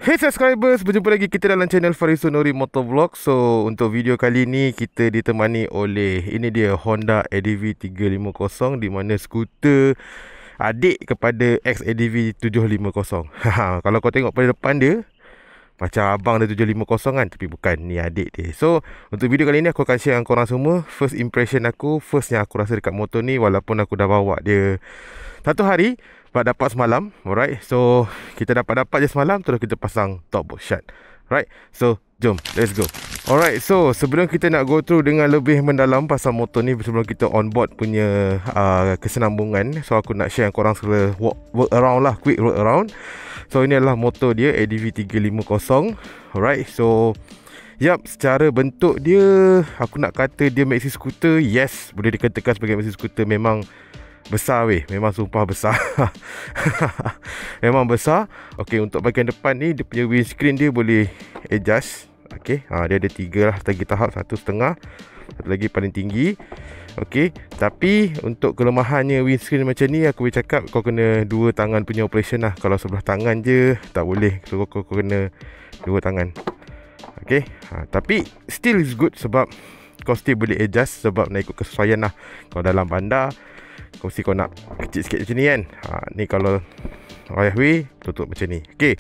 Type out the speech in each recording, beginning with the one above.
Hey subscribers, berjumpa lagi kita dalam channel Farisun Nuri Motovlog. So untuk video kali ni kita ditemani oleh, ini dia Honda ADV 350, di mana skuter adik kepada XADV 750. Kalau kau tengok pada depan dia macam abang dia 750 kan, tapi bukan, ni adik dia. So untuk video kali ni aku akan share dengan korang semua first impression aku, first yang aku rasa dekat motor ni. Walaupun aku dah bawa dia 1 hari, dapat semalam. Alright, so kita dapat je semalam, terus kita pasang top box shot. Right, so jom, let's go. Alright, so sebelum kita nak go through dengan lebih mendalam pasal motor ni, sebelum kita on board punya kesenambungan, so aku nak share dengan korang segala work around lah, quick work around. So ini adalah motor dia, ADV 350. Alright, so yap, secara bentuk dia, aku nak kata dia maxi scooter. Yes, boleh dikatakan sebagai maxi scooter. Memang besar weh, memang sumpah besar. Memang besar. Okey, untuk bahagian depan ni, dia punya windscreen dia boleh adjust. Okey, dia ada 3 lah, 3 tahap, 1.5, satu lagi paling tinggi. Okey, tapi untuk kelemahannya windscreen macam ni, aku boleh cakap kau kena 2 tangan punya operation lah. Kalau sebelah tangan je tak boleh, so kau kena 2 tangan. Okey, tapi still is good sebab kau still boleh adjust, sebab nak ikut kesesuaian lah. Kalau dalam bandar kau mesti kau nak kecil sikit macam ni kan. Ni kalau highway tutup macam ni. Okay,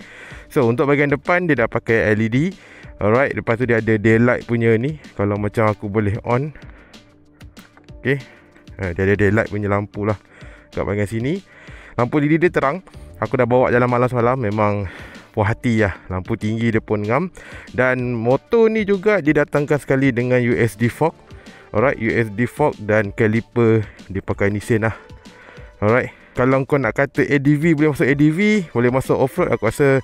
so untuk bahagian depan dia dah pakai LED. Alright, lepas tu dia ada daylight punya ni. Kalau macam aku boleh on. Okay, dia ada daylight punya lampu lah kat bahagian sini. Lampu LED dia terang. Aku dah bawa jalan malam semalam, memang puas hati lah. Lampu tinggi dia pun ngam. Dan motor ni juga didatangkan sekali dengan USD fork. Alright, USD fork dan caliper dia pakai Nissan lah. Alright, kalau kau nak kata ADV boleh masuk ADV, boleh masuk off-road, aku rasa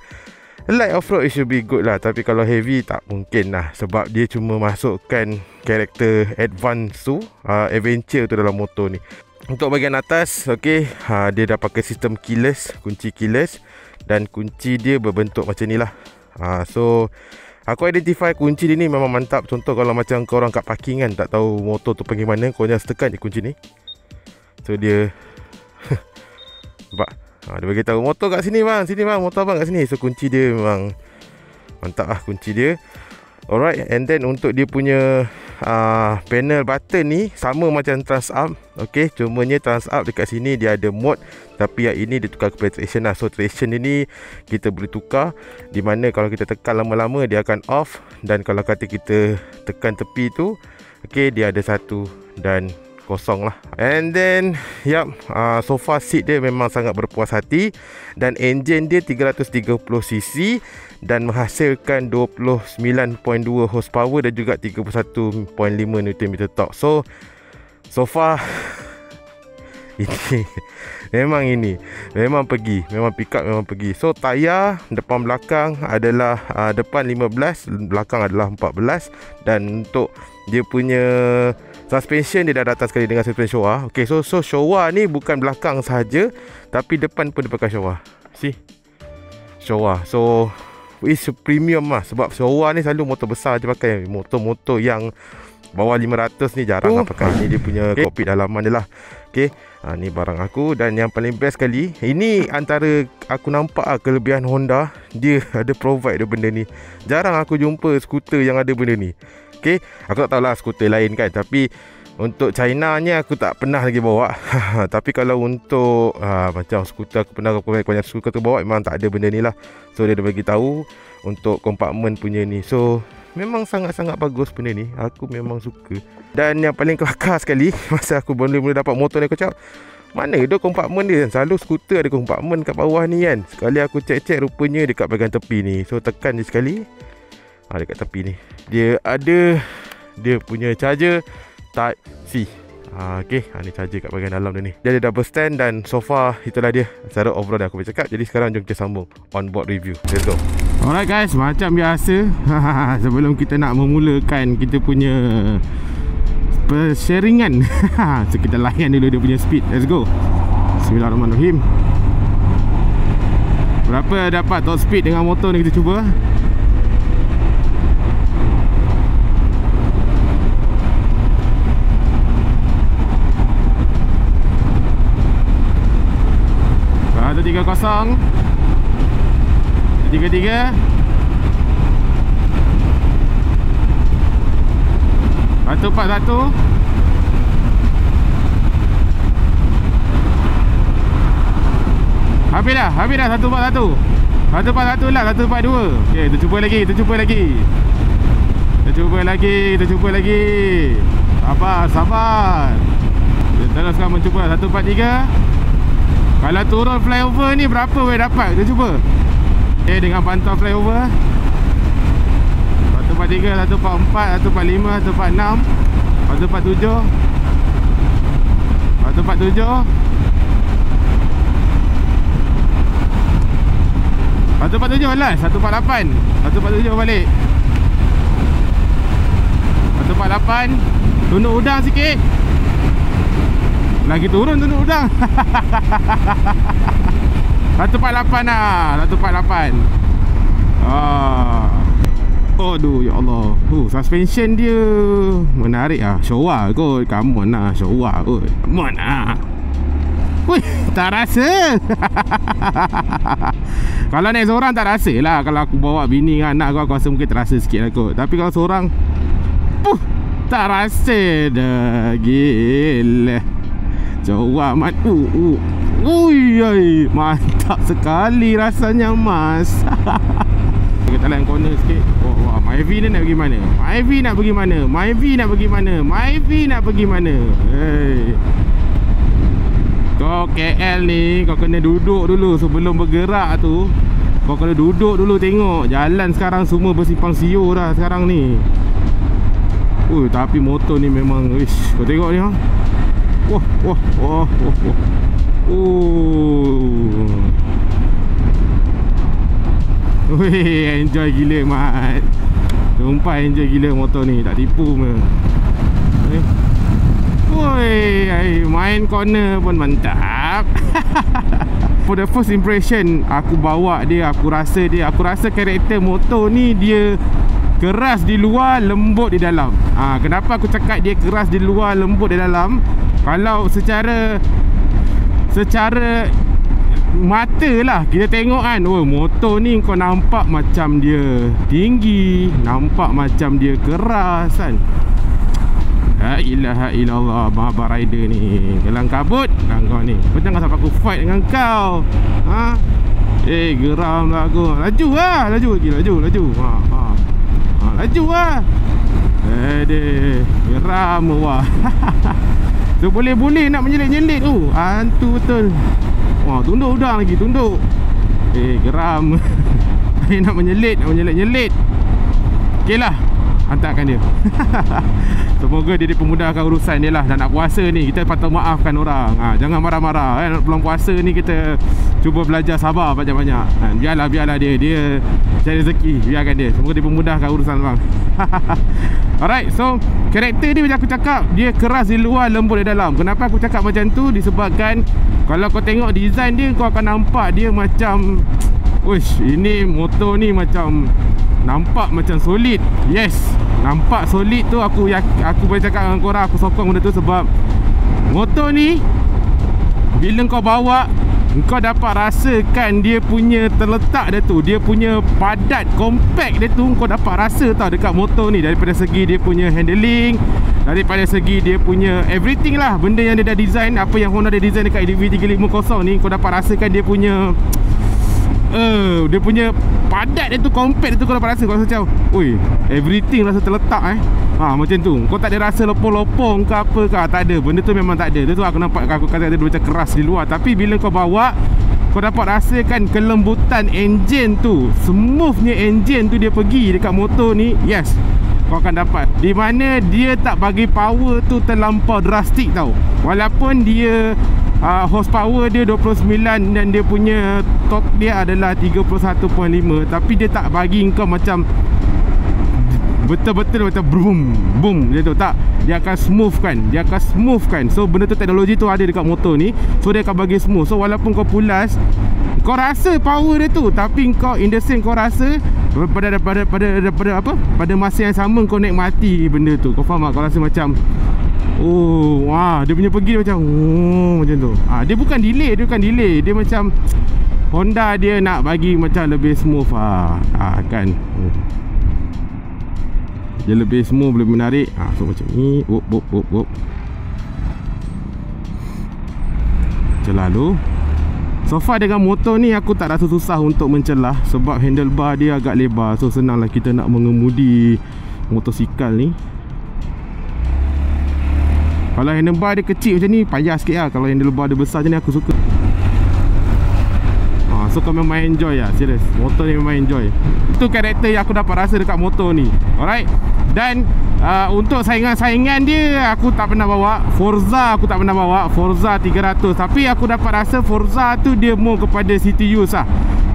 light off-road it should be good lah. Tapi kalau heavy tak mungkin lah, sebab dia cuma masukkan karakter advance tu, adventure tu dalam motor ni. Untuk bahagian atas, okay, dia dah pakai sistem keyless, kunci keyless. Dan kunci dia berbentuk macam ni lah. So aku identify kunci dia ni memang mantap. Contoh kalau macam korang kat parking kan, tak tahu motor tu pergi mana, kau just tekan je kunci ni. So dia nampak? Dia bagi tahu motor kat sini bang, sini bang, motor abang kat sini. So kunci dia memang mantap lah, kunci dia. Alright, and then untuk dia punya panel button ni sama macam Transalp. Okay, cumanya Transalp dekat sini dia ada mode, tapi yang ini dia tukar kepada traction lah. So traction ni kita boleh tukar, di mana kalau kita tekan lama-lama dia akan off. Dan kalau kata kita tekan tepi tu, okay, dia ada 1 dan kosong lah. And then yap, sofa seat dia memang sangat berpuas hati. Dan engine dia 330cc dan menghasilkan 29.2 horsepower dan juga 31.5 Nm torque. So far ini memang pergi, memang pick up, memang pergi. So tayar depan belakang adalah depan 15, belakang adalah 14. Dan untuk dia punya suspension, dia dah datang sekali dengan suspension Showa. Okay, so Showa ni bukan belakang sahaja, tapi depan pun dia pakai Showa. See, Showa. So it's premium lah, sebab Showa ni selalu motor besar je pakai. Motor-motor yang bawah 500 ni jarang lah pakai. Ni dia punya kokpit dalaman dia lah. Okay, ni barang aku. Dan yang paling best sekali, ini antara aku nampak kelebihan Honda, dia ada provide dia benda ni. Jarang aku jumpa skuter yang ada benda ni. Okay, aku tak tahulah skuter lain kan, tapi untuk China ni aku tak pernah lagi bawa. Tapi kalau untuk macam skuter, aku pernah banyak skuter tu bawa, memang tak ada benda ni lah. So dia dah bagi tahu untuk kompartmen punya ni. So memang sangat-sangat bagus benda ni. Aku memang suka. Dan yang paling kelakar sekali, masa aku mula dapat motor ni, aku cakap, mana ada kompartmen dia? Selalu skuter ada kompartmen kat bawah ni kan. Sekali aku cek-cek, rupanya dekat bahagian tepi ni. So tekan je sekali, dekat tepi ni dia ada dia punya charger Type C. Okay, ni charger kat bahagian dalam dia ni. Dia ada double stand. Dan so far itulah dia secara overall yang aku boleh cakap. Jadi sekarang jom kita sambung on board review. Let's go. Alright guys, macam biasa sebelum kita nak memulakan kita punya persharingan so kita layan dulu dia punya speed. Let's go. Bismillahirrahmanirrahim. Berapa dapat top speed dengan motor ni, kita cuba. Satu 30 33 141. Habis dah 141. 141 lah, 142. Okey, kita cuba lagi. Kita cuba lagi. Sabar. Kita teruskan mencuba 143. Kalau turun flyover ni berapa boleh dapat? Kita cuba. Okey, dengan pantau flyover 143, 144, 145, 146, 147, 147, 147 last, 148, 147 balik, 148. Tunduk udang sikit. Lagi turun tunduk udang. 148 lah, 148. Aduh, ya Allah. Suspension dia menarik lah. Showa kot. Come on lah, Showa kot. Come on lah. Wih, tak rasa. Kalau naik seorang tak rasa lah. Kalau aku bawa bini dengan anak aku rasa mungkin terasa sikit lah kot. Tapi kalau seorang tak rasa dah. Gila. Showa mat. Ui, mantap sekali rasanya, mas. Kita lain corner sikit. Wah, Myvi ni nak pergi mana? Myvi nak pergi mana? Hey. Kau KL ni, kau kena duduk dulu sebelum bergerak tu. Kau kena duduk dulu tengok. Jalan sekarang semua bersimpang siur dah sekarang ni. Tapi motor ni memang, wish, kau tengok ni ha. Wah. Weh, enjoy gila mat. Sumpah enjoy gila motor ni, tak tipu me. Woi, main corner pun mantap. For the first impression, aku bawa dia, aku rasa karakter motor ni dia keras di luar, lembut di dalam. Kenapa aku cakap dia keras di luar, lembut di dalam? Kalau secara mata lah kita tengok kan, motor ni kau nampak macam dia tinggi, nampak macam dia keras kan. La ilaha illallah, Mahabah Rider ni kelang kabut kan kau ni. Kau jangan sampai aku fight dengan kau. Geram lah aku. Laju lah. Laju. Laju lah. Geram wah. Tu boleh nak menyelit-nyelit tu. Hantu betul. Wah, tunduk udang lagi, tunduk. Geram. Nak menyelit. Okey lah, hantarkan dia. Semoga dia dipermudahkan urusan dia lah. Dan nak puasa ni, kita patut maafkan orang. Jangan marah-marah kan. Belum puasa ni kita cuba belajar sabar banyak-banyak. Biarlah dia cari rezeki. Biarkan dia. Semoga dipermudahkan urusan bang. Alright, so karakter dia macam aku cakap, dia keras di luar, lembut di dalam. Kenapa aku cakap macam tu? Disebabkan kalau kau tengok design dia, kau akan nampak dia macam, uish, ini motor ni macam nampak macam solid. Yes, nampak solid tu. Aku boleh cakap dengan korang, aku sokong benda tu sebab motor ni bila kau bawa, kau dapat rasakan dia punya terletak dia tu, dia punya padat, compact dia tu. Kau dapat rasa tau dekat motor ni. Daripada segi dia punya handling, daripada segi dia punya everything lah. Benda yang dia dah design, apa yang Honda dia design dekat EDV350 ni, kau dapat rasakan dia punya dia punya padat dia tu, compact dia tu. Kau dapat rasa, kau rasa macam, oi, everything rasa terletak macam tu. Kau tak ada rasa lopong-lopong ke apa ke, tak ada. Benda tu memang tak ada. Itu aku nampak, aku kata dia macam keras di luar. Tapi bila kau bawa, kau dapat rasakan kelembutan enjin tu, smoothnya enjin tu dia pergi dekat motor ni. Yes, kau akan dapat. Di mana dia tak bagi power tu terlampau drastik tau. Walaupun dia horsepower dia 29 dan dia punya torque dia adalah 31.5, tapi dia tak bagi kau macam betul-betul macam boom macam tu. Tak, dia akan smoothkan. So benda tu, teknologi tu ada dekat motor ni. So dia akan bagi smooth. So walaupun kau pulas, kau rasa power dia tu, tapi kau in the same kau rasa pada masa yang sama kau nikmati benda tu. Kau faham tak? Kau rasa macam, dia punya pergi macam macam tu. Dia bukan delay, dia macam Honda dia nak bagi macam lebih smooth kan. Dia lebih smooth, lebih menarik. So macam ni. Macam lalu. So far dengan motor ni aku tak rasa susah untuk mencelah, sebab handlebar dia agak lebar. So senang lah kita nak mengemudi motosikal ni. Kalau handlebar dia kecil macam ni payah sikit lah. Kalau handlebar dia besar macam ni aku suka. So kau memang enjoy lah, serius. Motor ni memang enjoy. Itu karakter yang aku dapat rasa dekat motor ni. Alright. Dan untuk saingan-saingan dia, aku tak pernah bawa Forza, aku tak pernah bawa Forza 300. Tapi aku dapat rasa Forza tu dia more kepada city use lah.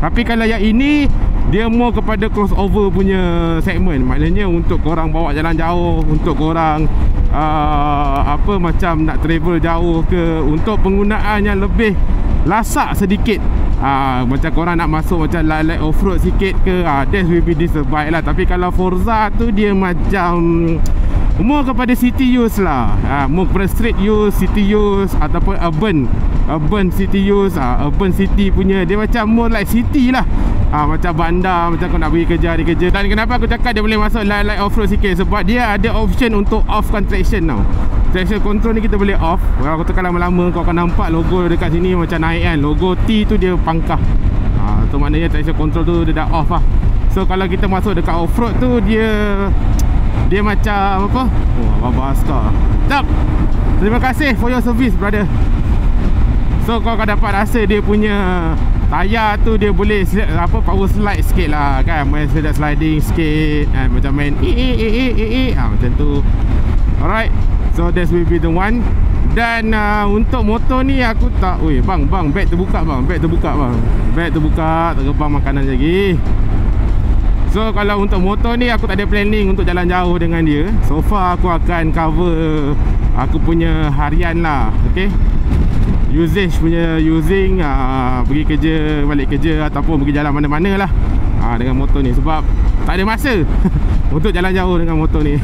Tapi kalau yang ini, dia more kepada crossover punya segmen. Maknanya untuk korang bawa jalan jauh, untuk korang macam nak travel jauh ke, untuk penggunaan yang lebih lasak sedikit. Macam korang nak masuk macam light off-road sikit ke, that will be this bike lah. Tapi kalau Forza tu dia macam more kepada city use lah. More kepada street use, city use, ataupun urban city use. Urban city punya dia macam more like city lah. Macam bandar, macam kau nak pergi kerja. Dan kenapa aku cakap dia boleh masuk light off-road sikit, sebab dia ada option untuk offkan traction tau. Traction control ni kita boleh off. Kalau kau tekan lama-lama, kau akan nampak logo dekat sini macam naik kan. Logo T tu dia pangkah. So maknanya traction control tu dia dah off lah. So kalau kita masuk dekat off-road tu, dia macam apa? Abang Askar. Jap. Terima kasih for your service, brother. So kau akan dapat rasa dia punya tayar tu dia boleh power slide sikit lah kan. Main sliding sikit kan? Macam main macam tu. Alright. So that will be the one. Dan untuk motor ni aku tak, bang, bag terbuka bang. Bag terbuka, terbang makanan lagi. So kalau untuk motor ni aku tak ada planning untuk jalan jauh dengan dia. So far aku akan cover aku punya harian lah. Okay, usage punya pergi kerja, balik kerja, ataupun pergi jalan mana-mana lah dengan motor ni. Sebab tak ada masa untuk jalan jauh dengan motor ni.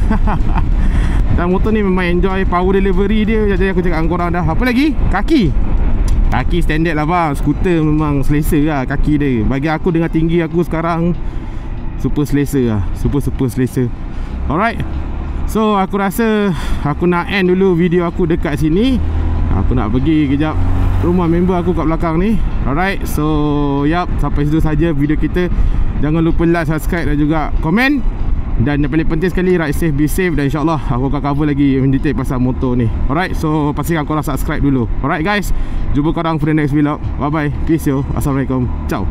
Dan motor ni memang enjoy power delivery dia. Jadi aku cakap dengan korang dah. Apa lagi? Kaki standard lah bang. Skuter memang selesa lah kaki dia. Bagi aku dengan tinggi aku sekarang, super selesa lah. Super selesa. Alright. So aku rasa aku nak end dulu video aku dekat sini. Aku nak pergi kejap rumah member aku kat belakang ni. Alright. So sampai situ saja video kita. Jangan lupa like, subscribe dan juga komen. Dan yang paling penting sekali, ride safe, be safe. Dan insyaAllah aku akan cover lagi in detail pasal motor ni. Alright, so pastikan korang subscribe dulu. Alright guys, jumpa korang for the next vlog. Bye bye, peace yo, assalamualaikum, ciao.